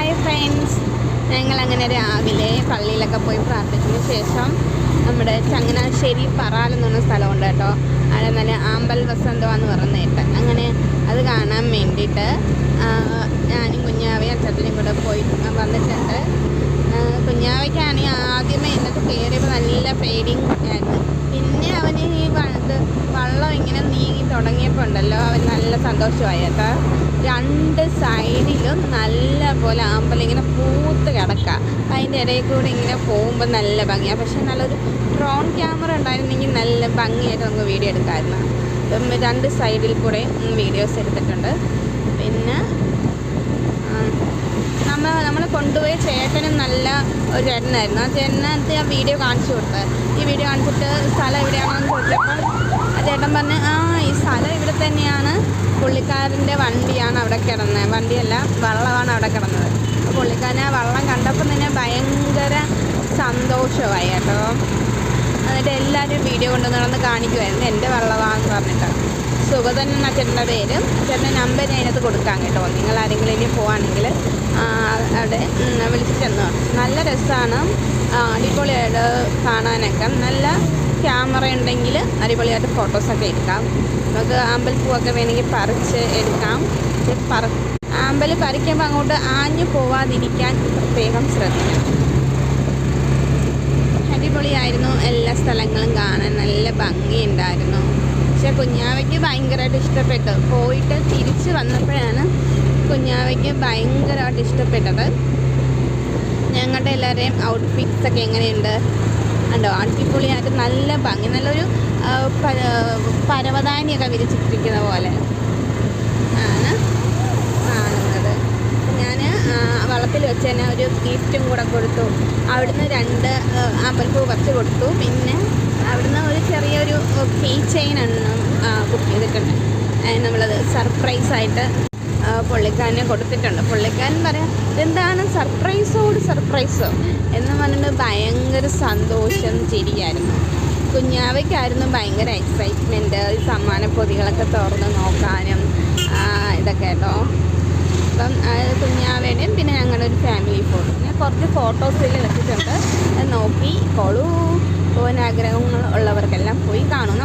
Hi friends, ഞങ്ങളങ്ങനെ രാവിലെ പള്ളിയിലൊക്കെ പോയി പ്രാർത്ഥിച്ചതിന് ശേഷം നമ്മുടെ ചങ്ങനാശ്ശേരി പറാൽ എന്ന് പറഞ്ഞ സ്ഥലമുണ്ട് കേട്ടോ. അവിടെ നല്ല ആമ്പൽ വസന്തമാണെന്ന് പറഞ്ഞിട്ട് അങ്ങനെ അത് കാണാൻ വേണ്ടിയിട്ട് ഞാനും കുഞ്ഞാവയും അച്ഛനും കൂടെ പോയി വന്നിട്ടുണ്ട്. കുഞ്ഞാവയ്ക്കാണെങ്കിൽ ആദ്യമേ എന്നിട്ട് കയറിയപ്പോൾ നല്ല പേടിയും ആയിരുന്നു. പിന്നെ അവന് ഈ വള്ളം ഇങ്ങനെ നീങ്ങി തുടങ്ങിയപ്പോൾ ഉണ്ടല്ലോ അവൻ നല്ല സന്തോഷമായി കേട്ടോ. രണ്ട് സൈഡിലും നല്ല പോലെ ആമ്പലിങ്ങനെ പൂത്ത് കിടക്കുക. അതിൻ്റെ ഇടയിൽ കൂടെ ഇങ്ങനെ പോകുമ്പോൾ നല്ല ഭംഗിയാണ്. പക്ഷേ നല്ലൊരു ഡ്രോൺ ക്യാമറ ഉണ്ടായിരുന്നെങ്കിൽ നല്ല ഭംഗിയായിട്ട് നമുക്ക് വീഡിയോ എടുക്കാമായിരുന്നു. അപ്പം രണ്ട് സൈഡിൽ കൂടെ വീഡിയോസ് എടുത്തിട്ടുണ്ട്. പിന്നെ നമ്മളെ കൊണ്ടുപോയ ചേട്ടനും നല്ല ഒരു ചേട്ടനായിരുന്നു. ആ ചേട്ടനകത്ത് ആ വീഡിയോ കാണിച്ചു കൊടുത്തത്. ഈ വീഡിയോ കാണിച്ചിട്ട് സ്ഥലം എവിടെയാണെന്ന് ചോദിച്ചപ്പോൾ ആ ചേട്ടൻ പറഞ്ഞ് ഈ സ്ഥലം ഇവിടെ തന്നെയാണ്, പുള്ളിക്കാരൻ്റെ വണ്ടിയാണ് അവിടെ കിടന്നത്, വണ്ടിയല്ല വള്ളമാണ് അവിടെ കിടന്നത്. അപ്പോൾ പുള്ളിക്കാരനെ ആ വള്ളം കണ്ടപ്പോൾ തന്നെ ഭയങ്കര സന്തോഷമായി കേട്ടോ. എന്നിട്ട് എല്ലാവരും വീഡിയോ കൊണ്ടുവന്ന് കാണിക്കുമായിരുന്നു എൻ്റെ വള്ളമാണെന്ന് പറഞ്ഞിട്ട്. സുഗതൻ എന്ന ചേട്ടൻ്റെ പേര്, ചേട്ടൻ്റെ നമ്പർ അതിനകത്ത് കൊടുക്കാം കേട്ടോ. നിങ്ങൾ ആരെങ്കിലും ഇനി പോവുകയാണെങ്കിൽ അവിടെ വിളിച്ചിട്ട് ചെന്നു. നല്ല രസമാണ്, അടിപൊളിയായിട്ട് കാണാനൊക്കെ. നല്ല ക്യാമറ ഉണ്ടെങ്കിൽ അടിപൊളിയായിട്ട് ഫോട്ടോസൊക്കെ എടുക്കാം. നമുക്ക് ആമ്പൽപ്പൂവൊക്കെ വേണമെങ്കിൽ പറിച്ച് എടുക്കാം. ആമ്പൽ പറിക്കുമ്പോൾ അങ്ങോട്ട് ആഞ്ഞു പോവാതിരിക്കാൻ പ്രത്യേകം ശ്രദ്ധിക്കണം. അടിപൊളിയായിരുന്നു, എല്ലാ സ്ഥലങ്ങളും കാണാൻ നല്ല ഭംഗിയുണ്ടായിരുന്നു. പക്ഷെ കുഞ്ഞാവയ്ക്ക് ഭയങ്കരമായിട്ട് ഇഷ്ടപ്പെട്ടു. പോയിട്ട് തിരിച്ച് വന്നപ്പോഴാണ് കുഞ്ഞാവയ്ക്ക് ഭയങ്കരമായിട്ട് ഇഷ്ടപ്പെട്ടത്. ഞങ്ങളുടെ എല്ലാവരുടെയും ഔട്ട്ഫിറ്റ്സൊക്കെ എങ്ങനെയുണ്ട് ഉണ്ടോ? അടിപൊളിയായിട്ട് നല്ല ഭംഗി, നല്ലൊരു പരവതാനിയൊക്കെ വിരിച്ചിട്ടിരിക്കുന്ന പോലെ ആണ് കാണുന്നത്. ഞാൻ വള്ളത്തിൽ വെച്ച് തന്നെ ഒരു ഗിഫ്റ്റും കൂടെ കൊടുത്തു. അവിടുന്ന് 2 ആമ്പൽപ്പൂ പറിച്ച് കൊടുത്തു. പിന്നെ അവിടുന്ന് ഒരു ചെറിയൊരു കീ ചെയിനാണ് ബുക്ക് ചെയ്തിട്ടുണ്ട്. നമ്മളത് സർപ്രൈസായിട്ട് പുള്ളിക്കാരനെ കൊടുത്തിട്ടുണ്ട്. പുള്ളിക്കാരൻ പറയാം ഇതെന്താണ് സർപ്രൈസോ എന്ന് പറഞ്ഞിട്ട് ഭയങ്കര സന്തോഷം ചിരിയായിരുന്നു. കുഞ്ഞാവയ്ക്കായിരുന്നു ഭയങ്കര എക്സൈറ്റ്മെൻറ്റ് ഈ സമ്മാനപ്പൊതികളൊക്കെ തുറന്ന് നോക്കാനും ഇതൊക്കെ കേട്ടോ. അപ്പം കുഞ്ഞാവേടെയും പിന്നെ ഞങ്ങളുടെ ഒരു ഫാമിലി ഫോട്ടോ, ഞാൻ കുറച്ച് ഫോട്ടോസിൽ വെച്ചിട്ടുണ്ട്. നോക്കിക്കോളൂ. പോകാൻ ആഗ്രഹങ്ങൾ ഉള്ളവർക്കെല്ലാം പോയി കാണും.